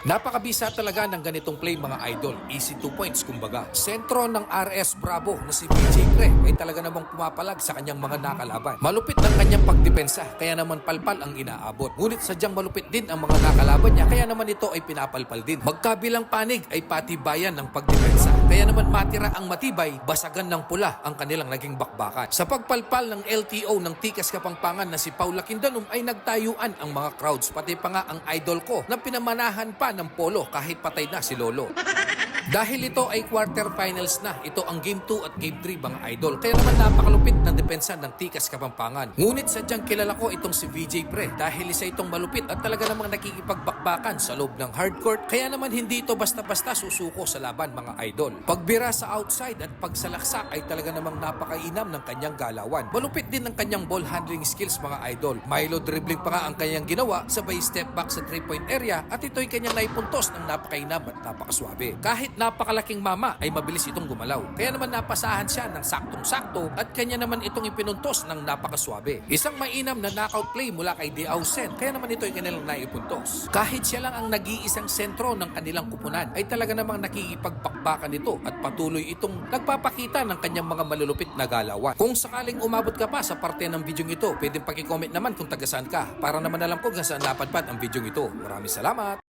Napakabisa talaga ng ganitong play mga idol. Easy 2 points kumbaga. Sentro ng RS Bravo na si VJ Pre ay talaga namang pumapalag sa kanyang mga nakalaban. Malupit ng kanyang pagdepensa kaya naman palpal ang inaabot. Ngunit sadyang malupit din ang mga nakalaban niya kaya naman ito ay pinapalpal din. Magkabilang panig ay patibayan ng pagdepensa. Kaya naman matira ang matibay, basagan ng pula ang kanilang naging bakbakan. Sa pagpalpal ng LTO ng Tikas Kapampangan na si Paula Quindanum ay nagtayuan ang mga crowds pati pa nga ang idol ko na pinamanahan pa ng polo kahit patay na si Lolo. Dahil ito ay quarterfinals na, ito ang Game 2 at Game 3 mga idol. Kaya naman napakalupit ng depensa ng Tikas Kapampangan. Ngunit sadyang kilala ko itong si VJ Pre dahil isa itong malupit at talaga namang nakikipagbakbakan sa loob ng hardcourt. Kaya naman hindi ito basta-basta susuko sa laban mga idol. Pagbira sa outside at pagsalaksak ay talaga namang napakainam ng kanyang galawan. Malupit din ng kanyang ball handling skills mga idol. Milo dribbling pa nga ang kanyang ginawa, sabay step back sa 3-point area at ito'y kanyang naipuntos ng napakainam at napakaswabe. Kahit napakalaking mama ay mabilis itong gumalaw. Kaya naman napasahan siya ng saktong-sakto at kanya naman itong ipinuntos ng napakaswabe. Isang mainam na knockout play mula kay Diausen kaya naman ito ay kanilang naipuntos. Kahit siya lang ang nag-iisang sentro ng kanilang kupunan ay talaga namang nakikipagpakbakan ito at patuloy itong nagpapakita ng kanyang mga malulupit na galawan. Kung sakaling umabot ka pa sa parte ng video ito, pwedeng paki-comment naman kung taga saan ka para naman alam ko kung saan napadpad ang video ito. Maraming salamat!